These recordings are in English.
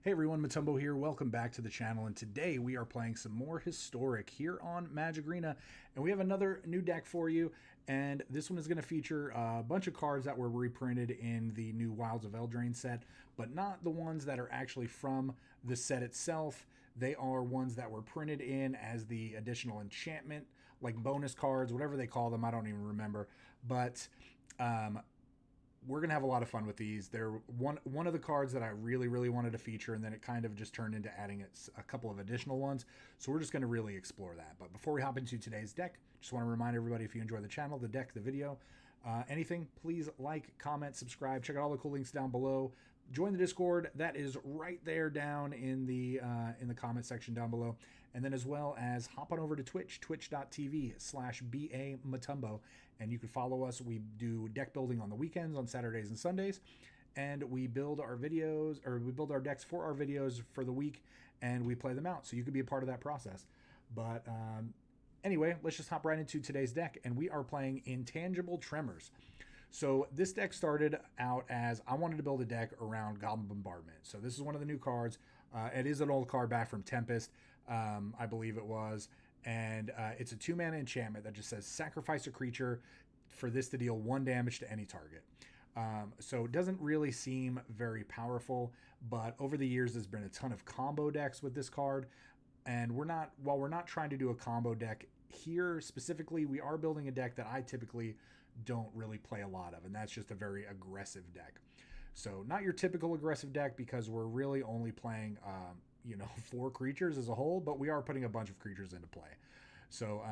Hey everyone, Motumbo here. Welcome back to the channel, and today we are playing some more Historic here on Magic Arena, and we have another new deck for you, and this one is going to feature a bunch of cards that were reprinted in the new Wilds of Eldraine set, but not the ones that are actually from the set itself. They are ones that were printed in as the additional enchantment, like bonus cards, whatever they call them, I don't even remember, but we're gonna have a lot of fun with these. They're one of the cards that I really wanted to feature, and then it kind of just turned into adding a couple of additional ones. So we're just gonna really explore that. But before we hop into today's deck, just want to remind everybody, if you enjoy the channel, the deck, the video, anything, please like, comment, subscribe. Check out all the cool links down below. Join the Discord. That is right there down in the comment section down below. And then as well as hop on over to Twitch, twitch.tv/BA Motumbo. And you can follow us. We do deck building on the weekends, on Saturdays and Sundays. And we build our videos, or we build our decks for our videos for the week, and we play them out. So you could be a part of that process. But anyway, let's just hop right into today's deck. And we are playing Intangible Tremors. So this deck started out as I wanted to build a deck around Goblin Bombardment. So this is one of the new cards. It is an old card back from Tempest, I believe it was. And it's a 2-mana enchantment that just says sacrifice a creature for this to deal 1 damage to any target. So it doesn't really seem very powerful, but over the years there's been a ton of combo decks with this card. And while we're not trying to do a combo deck here specifically, we are building a deck that I typically don't really play a lot of, and that's just a very aggressive deck. So not your typical aggressive deck, because we're really only playing 4 creatures as a whole, but we are putting a bunch of creatures into play. So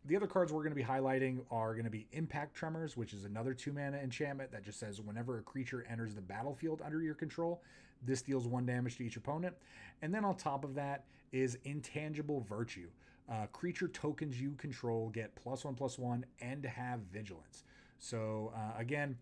the other cards we're going to be highlighting are going to be Impact Tremors, which is another 2-mana enchantment that just says whenever a creature enters the battlefield under your control, this deals 1 damage to each opponent. And then on top of that is Intangible Virtue. Creature tokens you control get +1/+1 and have vigilance. So again,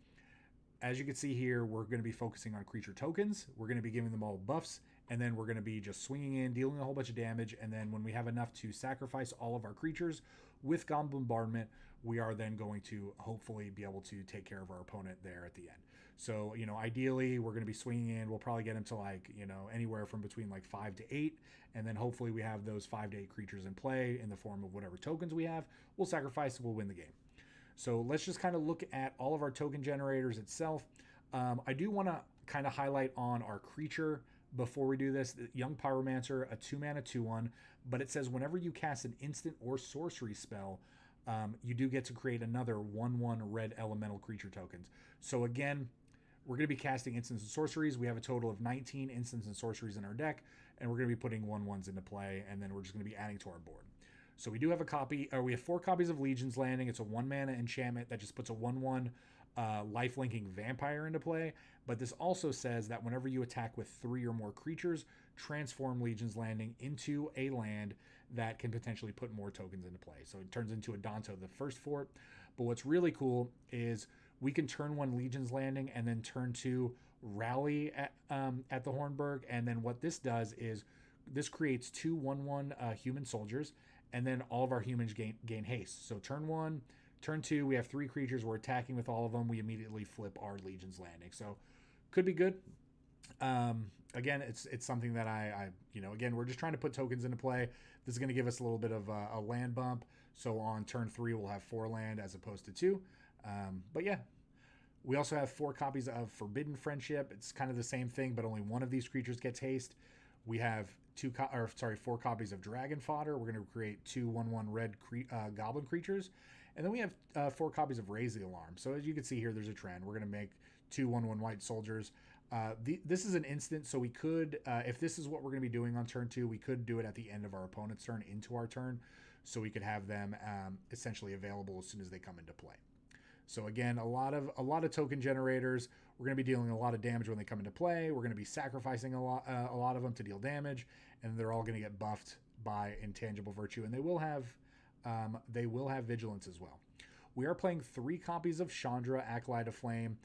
as you can see here, we're going to be focusing on creature tokens. We're going to be giving them all buffs, and then we're going to be just swinging in, dealing a whole bunch of damage, and then when we have enough to sacrifice all of our creatures with Goblin Bombardment, we are then going to hopefully be able to take care of our opponent there at the end. So, ideally, we're going to be swinging in. We'll probably get them to anywhere from between 5 to 8, and then hopefully we have those 5 to 8 creatures in play in the form of whatever tokens we have. We'll sacrifice and we'll win the game. So let's just kind of look at all of our token generators itself. I do want to kind of highlight on our creature before we do this. Young Pyromancer, a 2-mana 2/1, but it says whenever you cast an instant or sorcery spell, you do get to create another 1/1 red elemental creature tokens. So again, we're going to be casting instants and sorceries. We have a total of 19 instants and sorceries in our deck, and we're going to be putting 1/1s into play, and then we're just going to be adding to our board. So we do have we have 4 copies of Legion's Landing. It's a 1-mana enchantment that just puts a 1/1 life-linking vampire into play. But this also says that whenever you attack with 3 or more creatures, transform Legion's Landing into a land that can potentially put more tokens into play. So it turns into a Danto, the first fort. But what's really cool is we can turn 1 Legion's Landing and then turn 2 Rally at the Hornburg. And then what this does is this creates 2 1/1 human soldiers, and then all of our humans gain haste. So turn 1, turn 2, we have 3 creatures. We're attacking with all of them. We immediately flip our Legion's Landing. So could be good. Again, it's something that again, we're just trying to put tokens into play. This is going to give us a little bit of a land bump. So on turn 3, we'll have 4 land as opposed to 2. But yeah, we also have 4 copies of Forbidden Friendship. It's kind of the same thing, but only one of these creatures gets haste. We have 4 copies of Dragon Fodder. We're going to create 2 1/1 red goblin creatures. And then we have 4 copies of Raise the Alarm. So as you can see here, there's a trend. We're going to make 2 1/1 white soldiers. This is an instant, so we could, if this is what we're going to be doing on turn 2, we could do it at the end of our opponent's turn into our turn. So we could have them essentially available as soon as they come into play. So again, a lot of token generators. We're going to be dealing a lot of damage when they come into play. We're going to be sacrificing a lot of them to deal damage, and they're all going to get buffed by Intangible Virtue, and they will have vigilance as well. We are playing 3 copies of Chandra, Acolyte of Flame,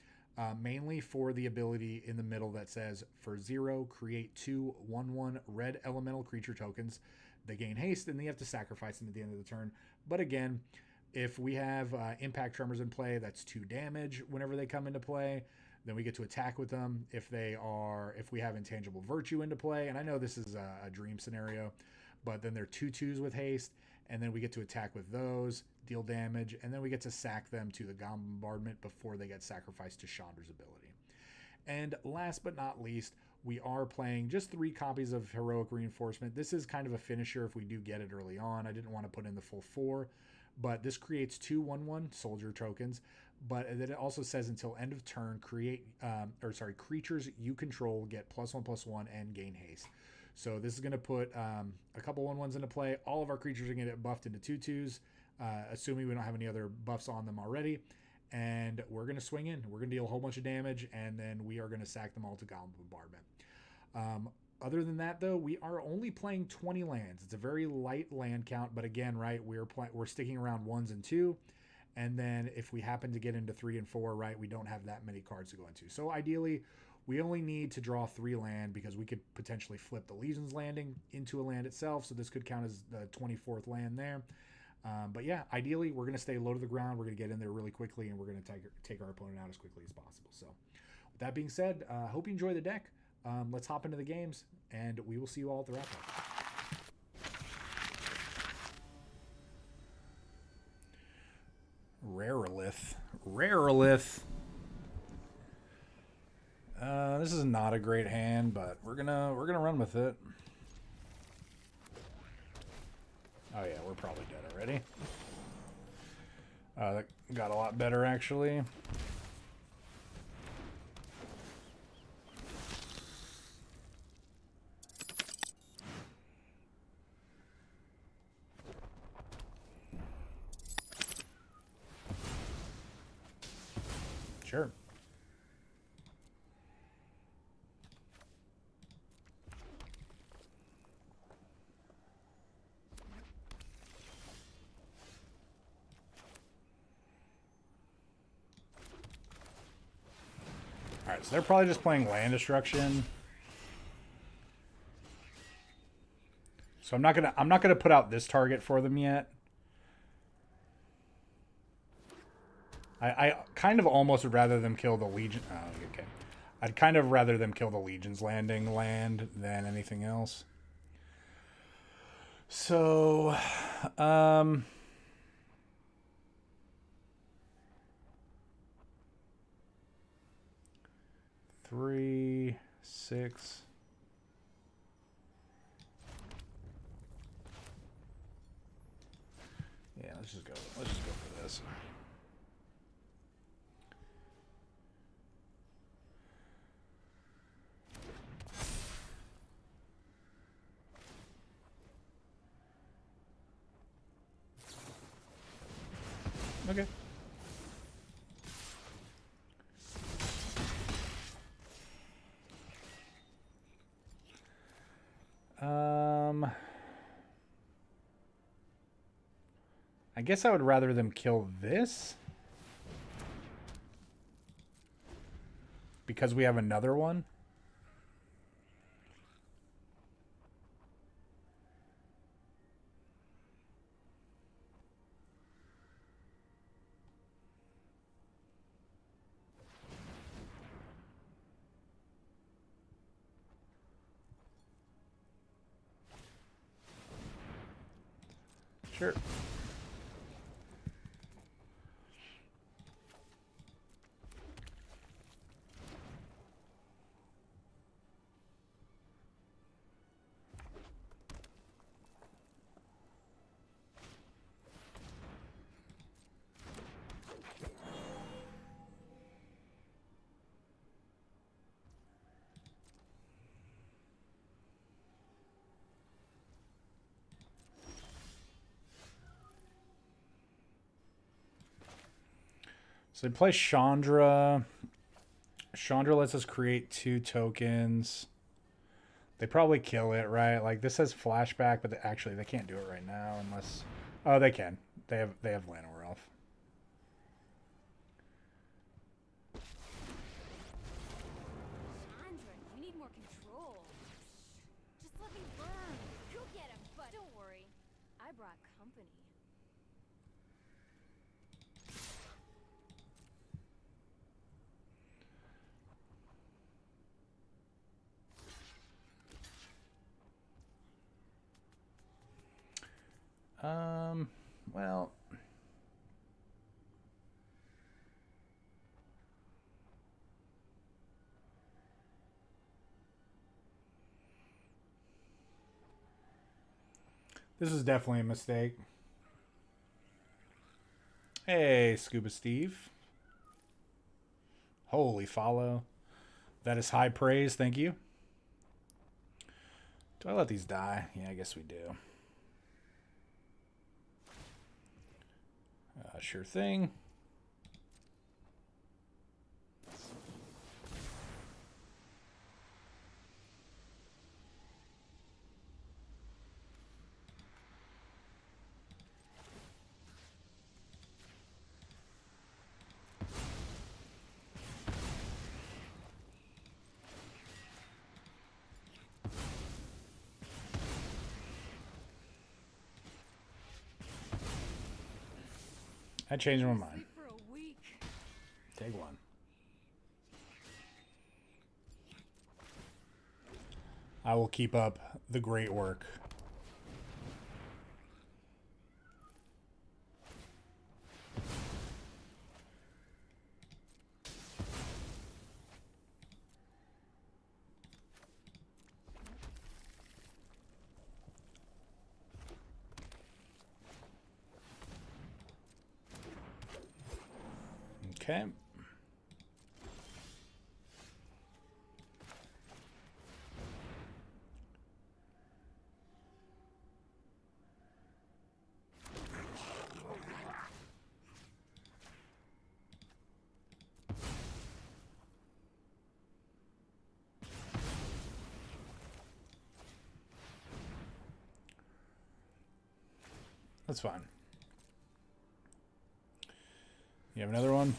mainly for the ability in the middle that says for 0, create 2 1/1 red elemental creature tokens. They gain haste, and they have to sacrifice them at the end of the turn. But again, if we have Impact Tremors in play, that's 2 damage whenever they come into play. Then we get to attack with them if we have Intangible Virtue into play. And I know this is a dream scenario, but then they're 2/2s with haste, and then we get to attack with those, deal damage, and then we get to sack them to the Goblin Bombardment before they get sacrificed to Chandra's ability. And last but not least, we are playing just 3 copies of Heroic Reinforcement. This is kind of a finisher if we do get it early on. I didn't want to put in the full 4, but this creates 2 1/1 soldier tokens. But then it also says until end of turn, creatures you control get +1/+1 and gain haste. So this is going to put a couple 1/1s into play. All of our creatures are going to get buffed into 2/2s, assuming we don't have any other buffs on them already. And we're going to swing in. We're going to deal a whole bunch of damage, and then we are going to sack them all to Goblin Bombardment. Other than that, though, we are only playing 20 lands. It's a very light land count, but again, right, we're sticking around 1s and 2. And then if we happen to get into 3 and 4, right, we don't have that many cards to go into. So ideally, we only need to draw 3 land because we could potentially flip the Legion's Landing into a land itself. So this could count as the 24th land there. But yeah, ideally, we're going to stay low to the ground. We're going to get in there really quickly, and we're going to take our opponent out as quickly as possible. So with that being said, hope you enjoy the deck. Let's hop into the games, and we will see you all at the wrap-up. Rarelith. This is not a great hand, but we're gonna run with it. Oh yeah, we're probably dead already. That got a lot better actually. Sure. Alright, so they're probably just playing land destruction. So I'm not gonna put out this target for them yet. I kind of almost would rather them kill the Legion. Oh, okay. I'd kind of rather them kill the Legion's Landing land than anything else. So, 3, 6. Yeah, let's just go for this. Okay. I guess I would rather them kill this because we have another one. Sure. So they play Chandra. Chandra lets us create 2 tokens. They probably kill it, right? Like this says flashback, but actually they can't do it right now unless. Oh, they can. They have Llanowar Elf. Chandra, you need more control. Just let me burn. You'll get him, but don't worry. I brought company. Well, this is definitely a mistake. Hey, Scuba Steve. Holy follow. That is high praise. Thank you. Do I let these die? Yeah, I guess we do. Sure thing. I changed my mind. For a week. Take one. I will keep up the great work. Okay. That's fine. You have another one?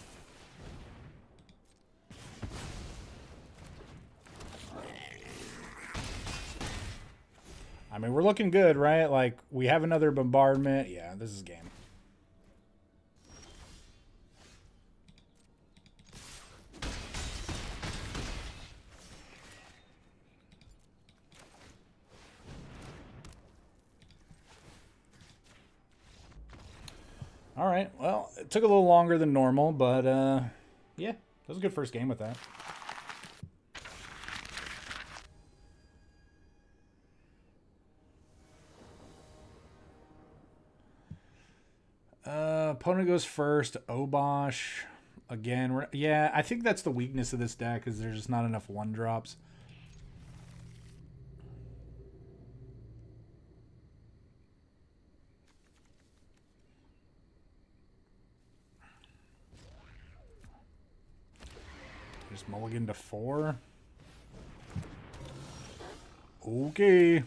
I mean, we're looking good, right? Like, we have another bombardment. Yeah, this is game. All right. Well, it took a little longer than normal, but yeah, that was a good first game with that. Opponent goes first. Obosh. Again, yeah, I think that's the weakness of this deck is there's just not enough one drops. Just mulligan to 4. Okay.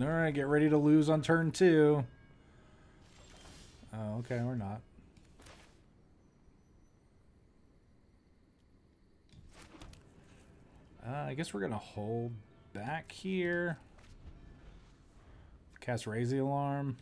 All right, get ready to lose on turn 2. Oh, okay, we're not. I guess we're going to hold back here. Cast Raise the Alarm.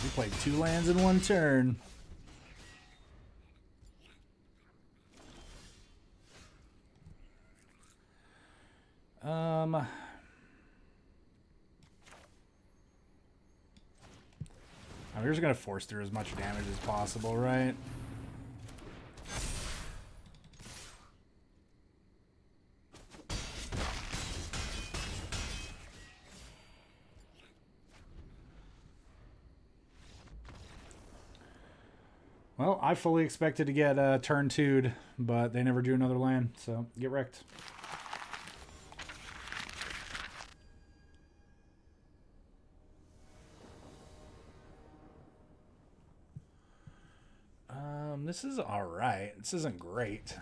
We played 2 lands in 1 turn. We're just going to force through as much damage as possible, right? Well, I fully expected to get turn 2'd, but they never drew another land, so get wrecked. This is alright. This isn't great.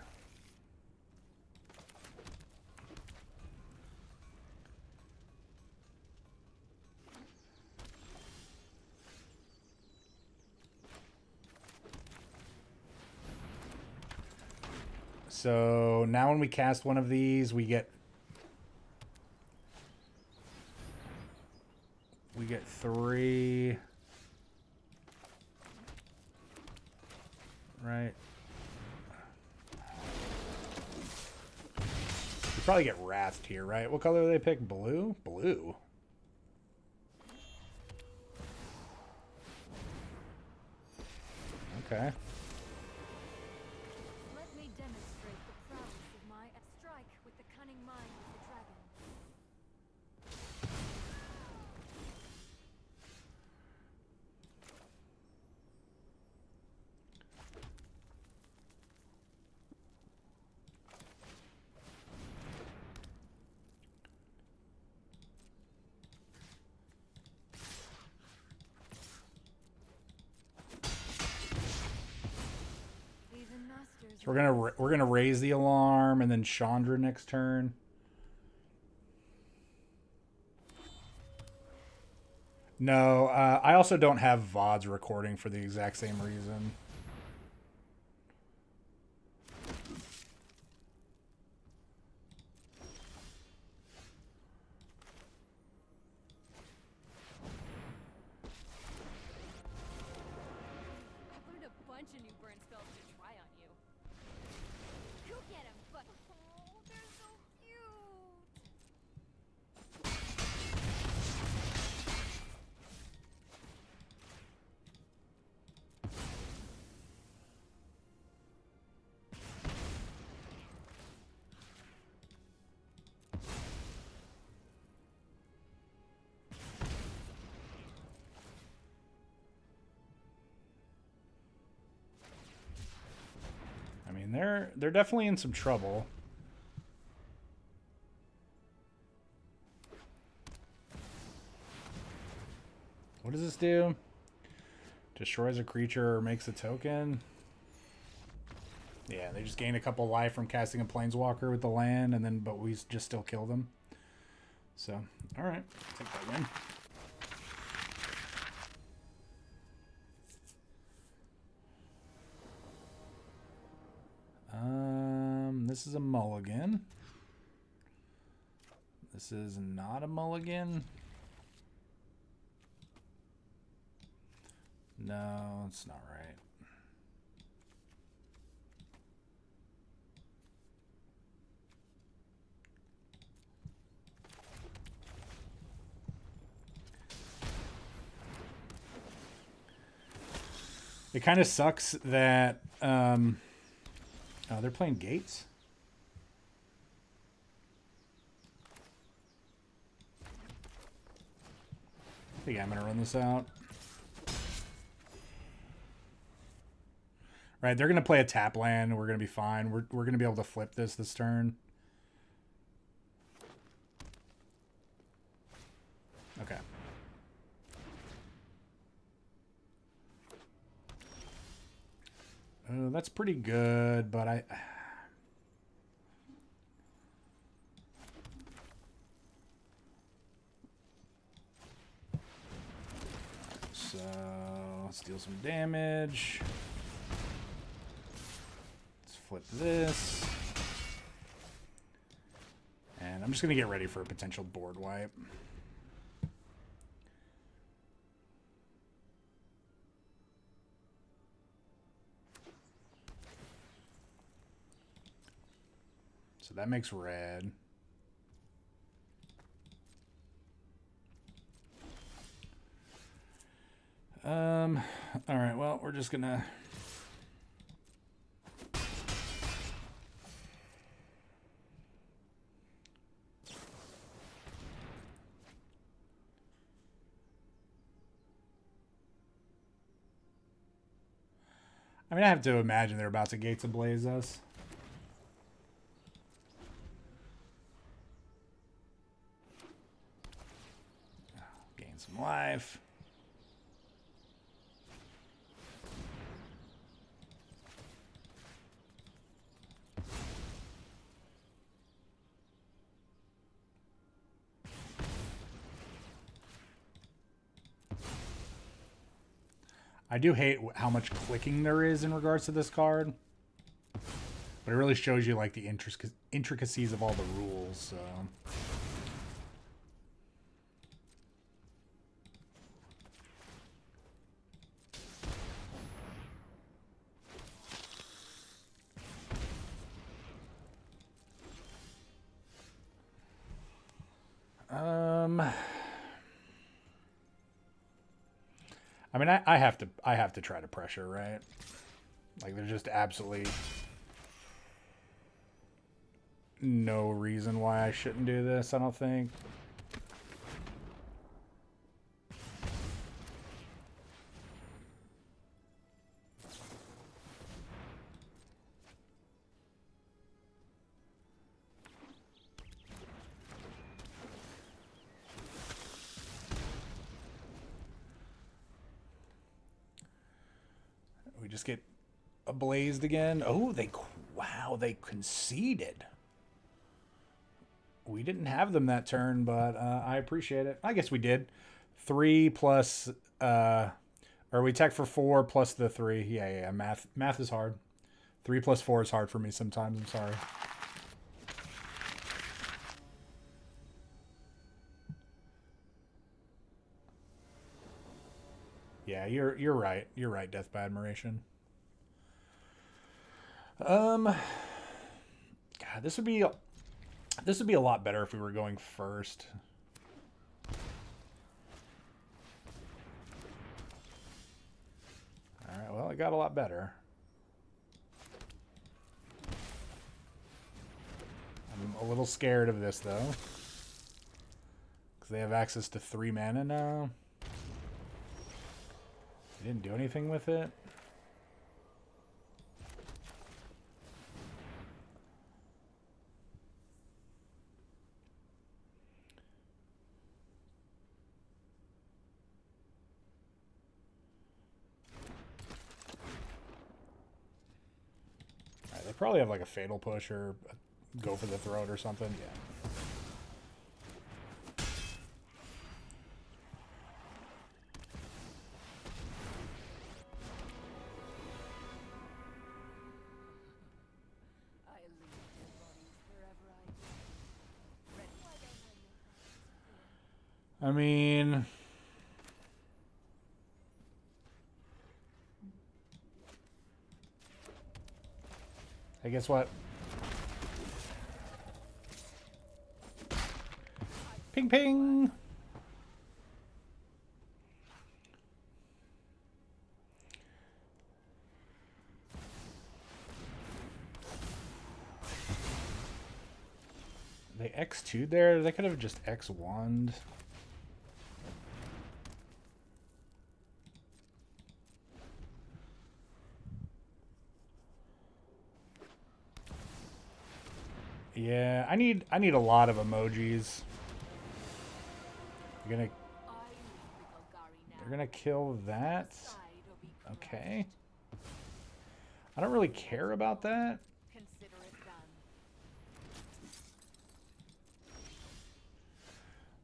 So now when we cast one of these, we get get 3. Right. You probably get wrathed here, right? What color do they pick? Blue? Blue. Okay. Let me demonstrate the prowess of my strike with the cunning mind of the dragon. So we're gonna raise the alarm and then Chandra next turn. No, I also don't have VODs recording for the exact same reason. I've learned a bunch of new burn spells to try on you. Go get him, but oh, they're so cute. I mean, they're definitely in some trouble. What does this do? Destroys a creature or makes a token. Yeah, they just gain a couple life from casting a planeswalker with the land, and then but we just still kill them. So, all right, take that win. This is a mulligan. This is not a mulligan. No, it's not right. It kind of sucks that oh, they're playing Gates. I think I'm gonna run this out. Right, they're gonna play a tap land. We're gonna be fine. We're gonna be able to flip this turn. Okay. That's pretty good, but I. So let's deal some damage. Let's flip this. And I'm just going to get ready for a potential board wipe. So that makes red. All right, well, we're just gonna I mean, I have to imagine they're about to Gates Ablaze us. Gain some life. I do hate how much clicking there is in regards to this card. But it really shows you like the intricacies of all the rules, so. I mean, I have to try to pressure, right? Like, there's just absolutely no reason why I shouldn't do this, I don't think. We just get ablazed again. Oh, wow, they conceded. We didn't have them that turn, but I appreciate it. I guess we did. 3 plus, or we tech for 4 plus the 3. Yeah. Math is hard. 3 plus 4 is hard for me sometimes. I'm sorry. Yeah, you're right. You're right, Death by Admiration. God, this would be a lot better if we were going first. All right, well, it got a lot better. I'm a little scared of this, though. Because they have access to 3 mana now. They didn't do anything with it. Alright, they probably have like a fatal push or go for the throat or something. Yeah. I mean, hey, guess what? Ping ping. They X2'd there. They could have just X1'd. Yeah, I need a lot of emojis. They're gonna kill that. Okay. I don't really care about that.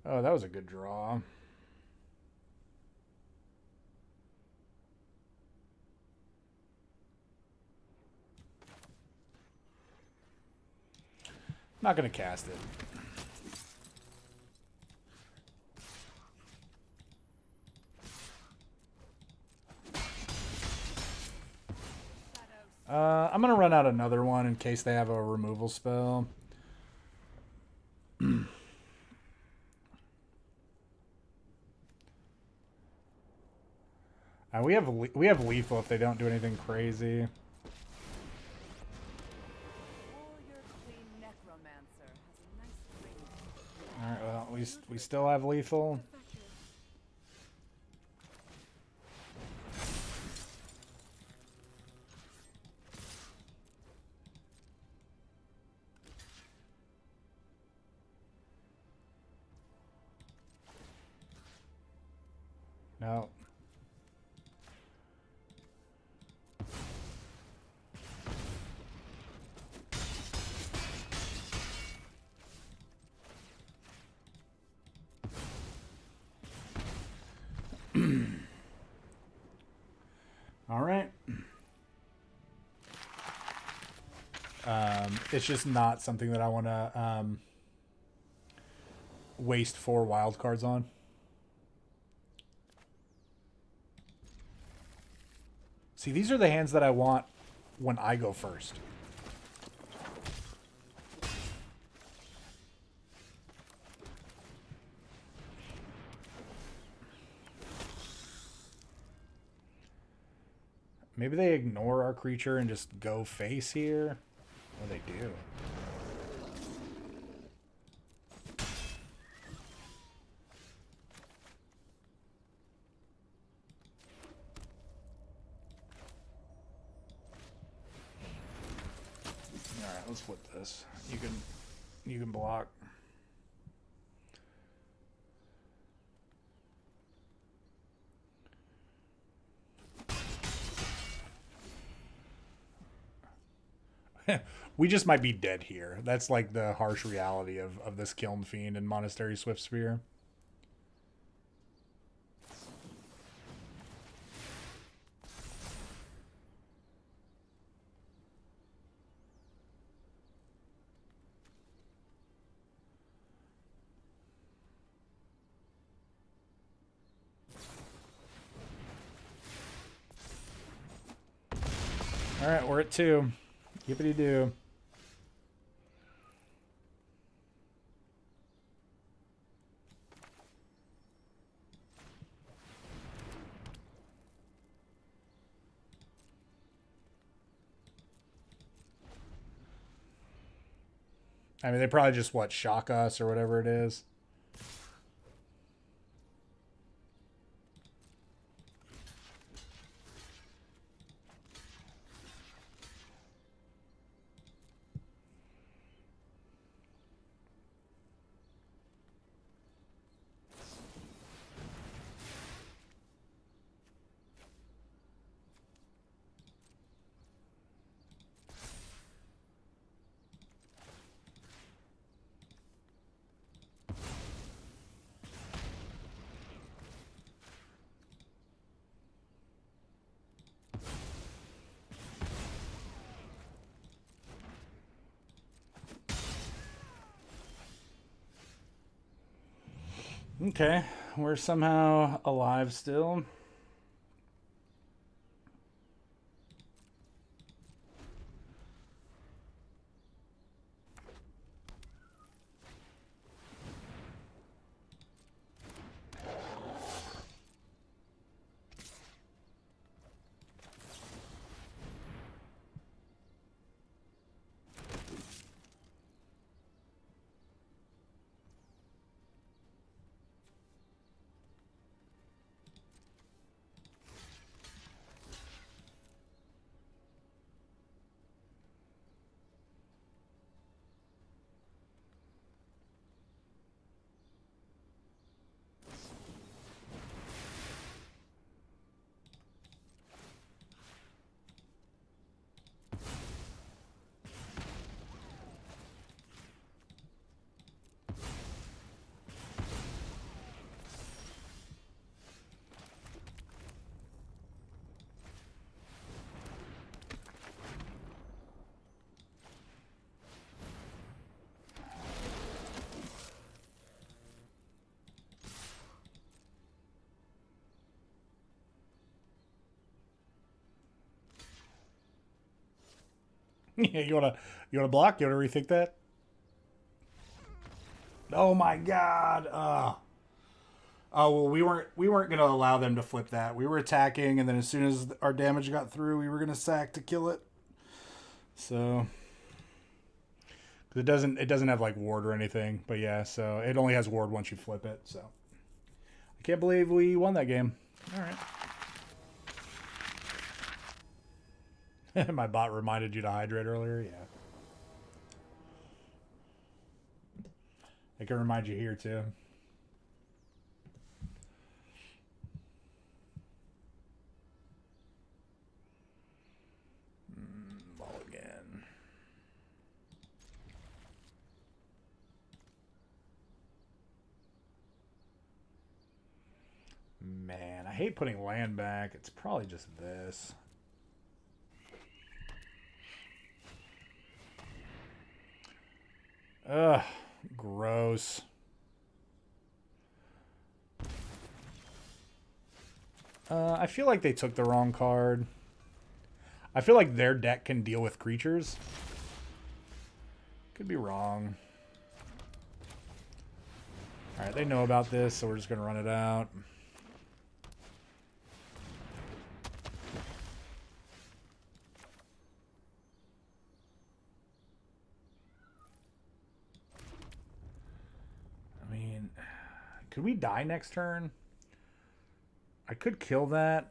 Oh, that was a good draw. Not gonna cast it. I'm gonna run out another one in case they have a removal spell. We have lethal if they don't do anything crazy. All right, well, we still have lethal. No. All right. It's just not something that I want to waste 4 wild cards on. See, these are the hands that I want when I go first. Maybe they ignore our creature and just go face here. What do they do? All right, let's flip this. You can block. We just might be dead here. That's like the harsh reality of this Kiln Fiend and Monastery Swift Spear. All right, we're at 2. Yippity doo. I mean, they probably just, what, shock us or whatever it is. Okay, we're somehow alive still. Yeah, you wanna block? You wanna rethink that? Oh my god. Oh well, we weren't gonna allow them to flip that. We were attacking, and then as soon as our damage got through, we were gonna sack to kill it. So it doesn't have like ward or anything, but yeah, so it only has ward once you flip it. So I can't believe we won that game. All right. My bot reminded you to hydrate earlier. Yeah. I can remind you here too. Mulligan. Man, I hate putting land back. It's probably just this. Ugh, gross. I feel like they took the wrong card. I feel like their deck can deal with creatures. Could be wrong. Alright, they know about this, so we're just going to run it out. Could we die next turn? I could kill that.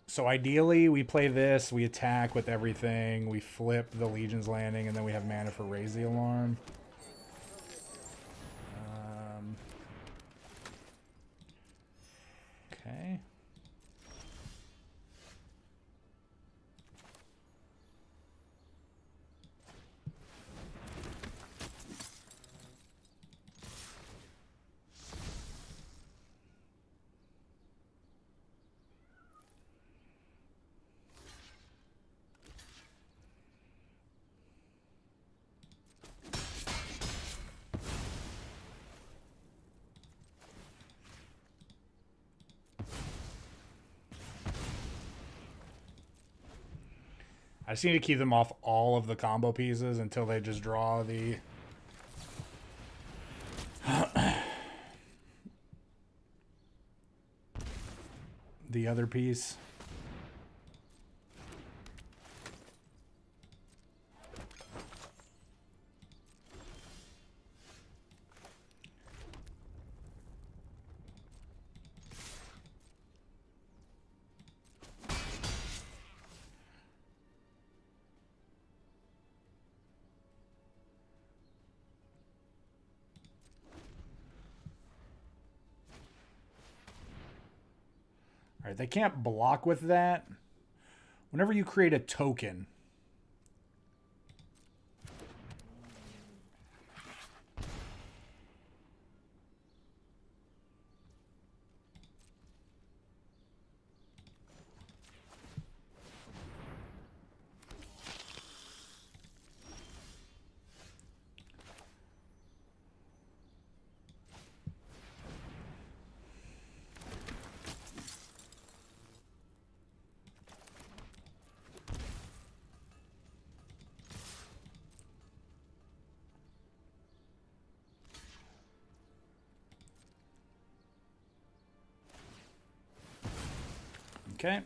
So ideally, we play this, we attack with everything, we flip the Legion's Landing, and then we have mana for Raise the Alarm. Okay. I just need to keep them off all of the combo pieces until they just draw the... the other piece. All right, they can't block with that. Whenever you create a token, okay.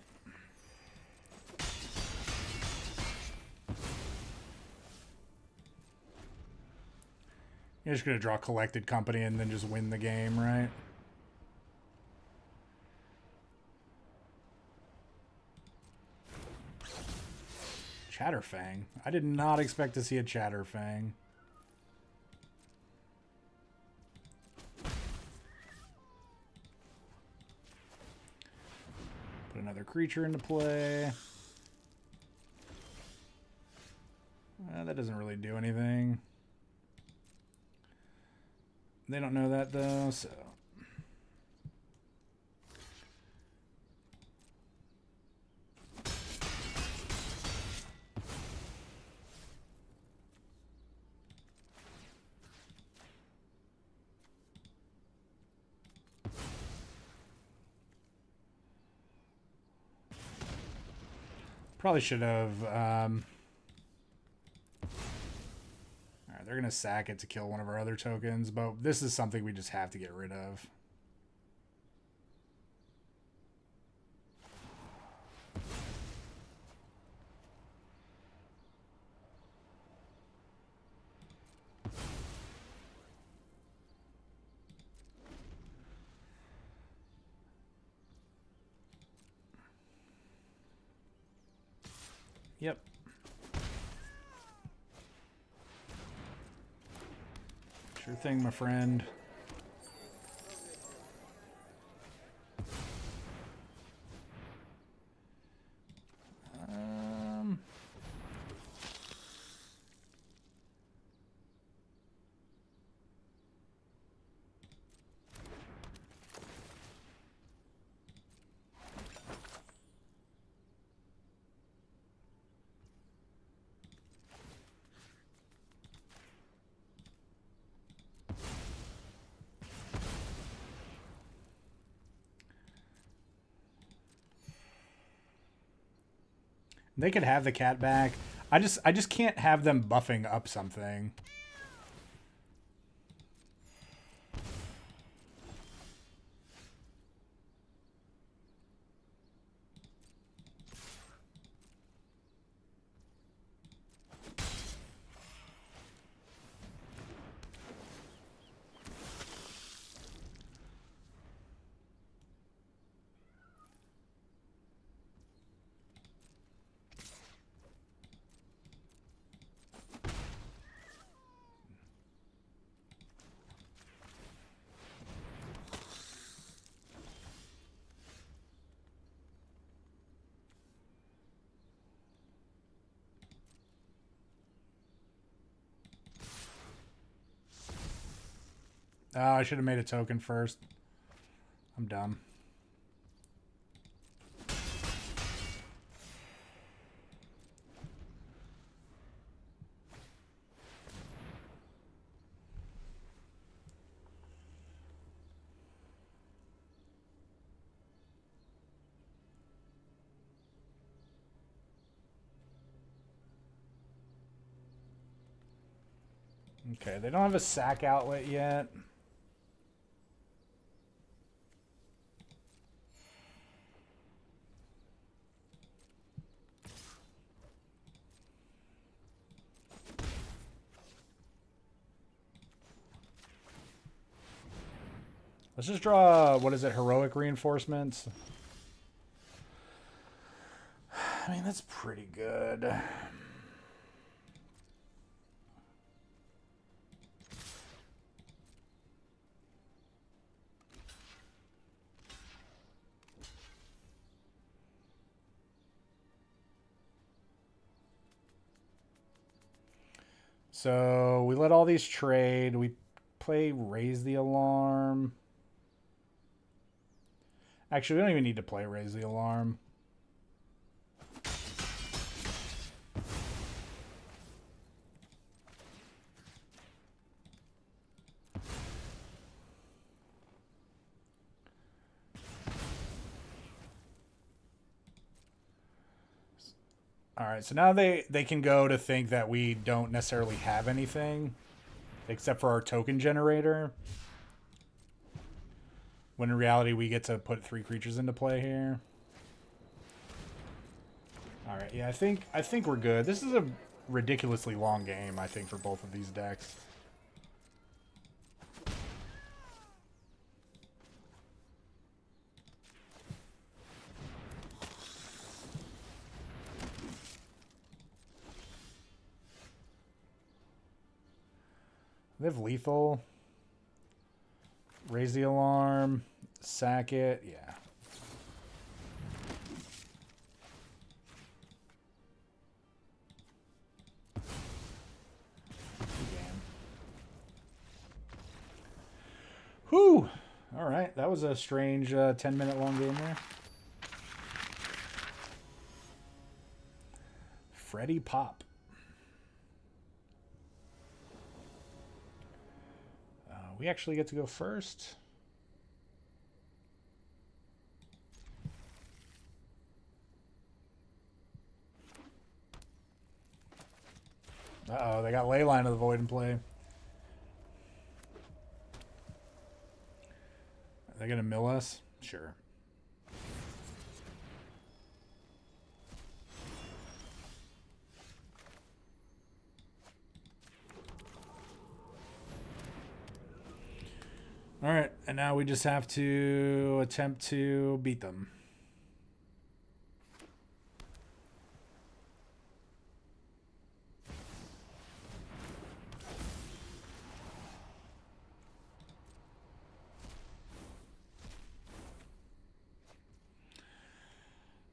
You're just going to draw Collected Company and then just win the game, right? Chatterfang. I did not expect to see a Chatterfang. Put another creature into play. That doesn't really do anything. They don't know that though, so... Probably should have... Alright, they're going to sack it to kill one of our other tokens, but this is something we just have to get rid of. Yep. Sure thing, my friend. They could have the cat back. I just can't have them buffing up something. Oh, I should have made a token first. I'm dumb. Okay, they don't have a sack outlet yet. Let's just draw, what is it, heroic reinforcements? I mean, that's pretty good. So we let all these trade. We play Raise the Alarm. Actually, we don't even need to play Raise the Alarm. All right, so now they can go to think that we don't necessarily have anything except for our token generator. When in reality, we get to put 3 creatures into play here. All right, yeah, I think we're good. This is a ridiculously long game, I think, for both of these decks. They have lethal. Raise the Alarm. Sack it. Yeah. Whew. All right. That was a strange 10-minute long game there. Freddy Pop. We actually get to go first. Uh-oh, they got Leyline of the Void in play. Are they going to mill us? Sure. All right, and now we just have to attempt to beat them.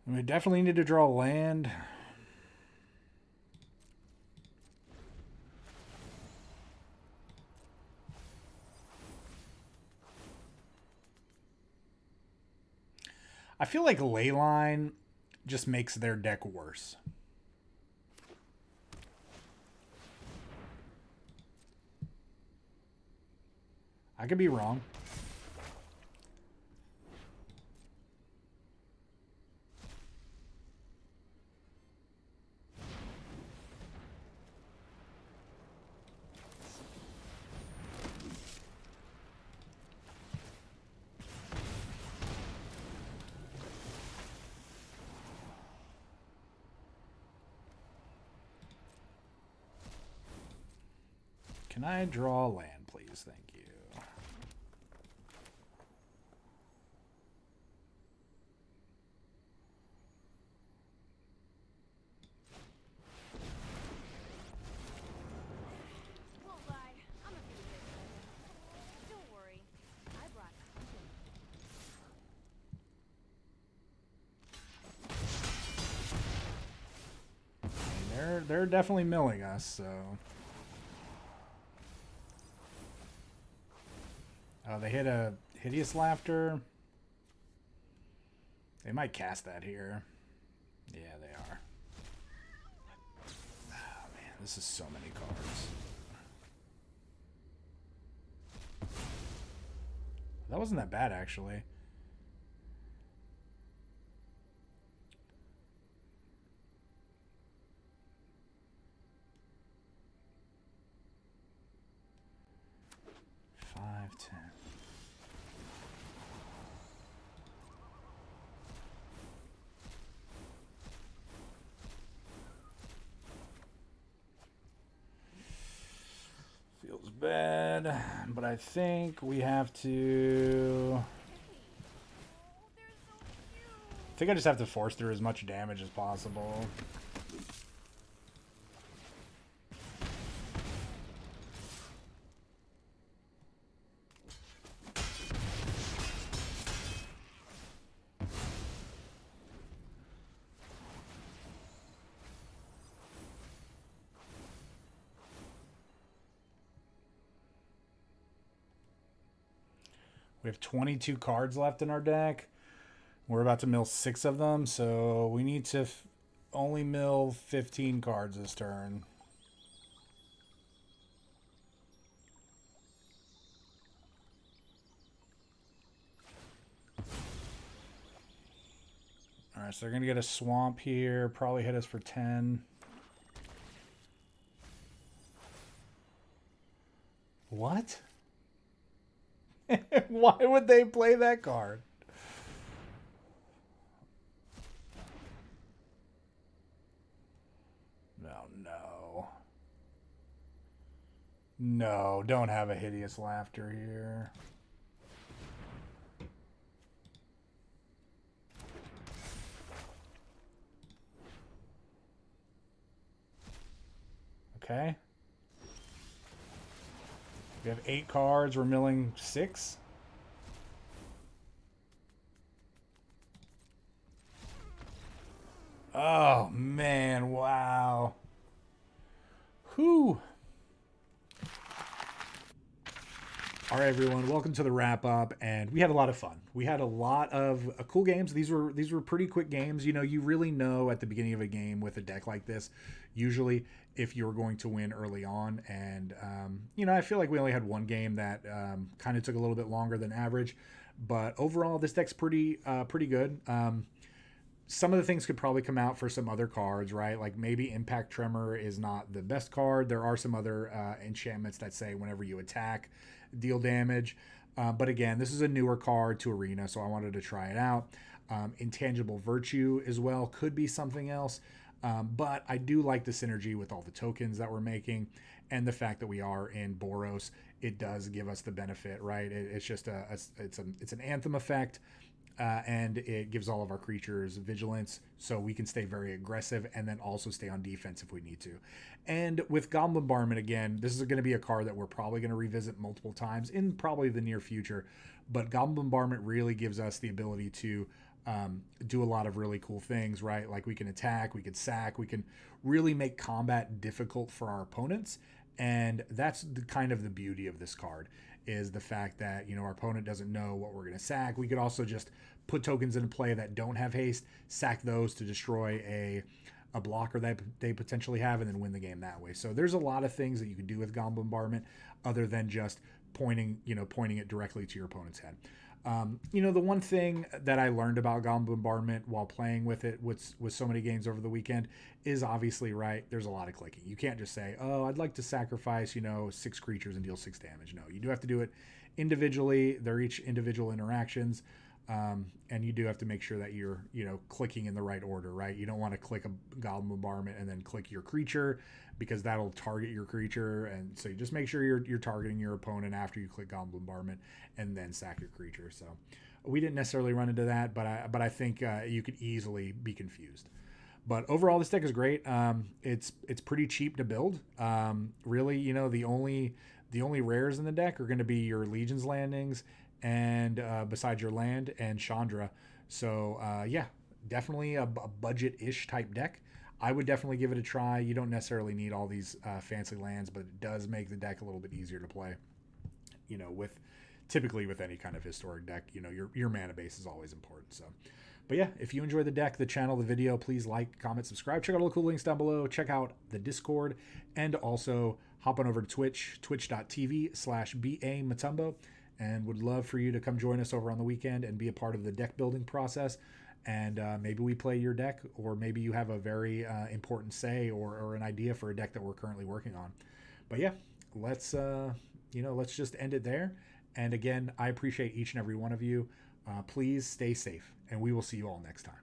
We definitely need to draw land. I feel like Leyline just makes their deck worse. I could be wrong. Can I draw land, please? Thank you. Won't lie, I'm a pretty good person. Don't worry, I brought company. They're definitely milling us, so. Oh, they hit a Hideous Laughter. They might cast that here. Yeah, they are. Oh, man, this is so many cards. That wasn't that bad, actually. Five, 10. Feels bad, but I think we have to... I think I just have to force through as much damage as possible. We have 22 cards left in our deck. We're about to mill 6 of them, so we need to only mill 15 cards this turn. Alright, so they're going to get a swamp here. Probably hit us for 10. What? Why would they play that card? No. No, don't have a Hideous Laughter here. Okay. We have 8 cards. We're milling 6. Oh, man. Wow. Whew. All right, everyone. Welcome to the wrap up, and we had a lot of fun. We had a lot of cool games. These were pretty quick games. You know, you really know at the beginning of a game with a deck like this, usually if you're going to win early on. And you know, I feel like we only had one game that kind of took a little bit longer than average, but overall, this deck's pretty good. Some of the things could probably come out for some other cards, right? Like maybe Impact Tremor is not the best card. There are some other enchantments that say whenever you attack, deal damage. But again, this is a newer card to Arena, so I wanted to try it out. Intangible Virtue as well could be something else. But I do like the synergy with all the tokens that we're making and the fact that we are in Boros. It does give us the benefit, right? It's just it's an Anthem effect. And it gives all of our creatures vigilance, so we can stay very aggressive and then also stay on defense if we need to. And with Goblin Bombardment, again, this is going to be a card that we're probably going to revisit multiple times in probably the near future. But Goblin Bombardment really gives us the ability to do a lot of really cool things, right? Like we can attack, we can sack, we can really make combat difficult for our opponents. And that's the kind of the beauty of this card, is the fact that, you know, our opponent doesn't know what we're going to sack. We could also just put tokens into play that don't have haste, sack those to destroy a blocker that they potentially have, and then win the game that way. So there's a lot of things that you can do with Goblin Bombardment other than just pointing it directly to your opponent's head. You know, the one thing that I learned about Goblin Bombardment while playing with it with so many games over the weekend is obviously, right, there's a lot of clicking. You can't just say, oh, I'd like to sacrifice, 6 creatures and deal 6 damage. No, you do have to do it individually. They're each individual interactions. And you do have to make sure that you're, clicking in the right order, right? You don't want to click a Goblin Bombardment and then click your creature, because that'll target your creature. And so you just make sure you're targeting your opponent after you click Goblin Bombardment and then sack your creature. So we didn't necessarily run into that, but I think you could easily be confused. But overall, this deck is great. It's pretty cheap to build. Really, the only rares in the deck are going to be your Legion's Landings and besides your land and Chandra. So yeah, definitely a budget-ish type deck. I would definitely give it a try. You don't necessarily need all these fancy lands, but it does make the deck a little bit easier to play. Typically with any kind of historic deck, your mana base is always important. So, but yeah, if you enjoy the deck, the channel, the video, please like, comment, subscribe. Check out all the cool links down below. Check out the Discord, and also hop on over to Twitch, twitch.tv/BA Motumbo, and would love for you to come join us over on the weekend and be a part of the deck building process. And maybe we play your deck, or maybe you have a very important say or an idea for a deck that we're currently working on. But yeah, let's just end it there. And again, I appreciate each and every one of you. Please stay safe, and we will see you all next time.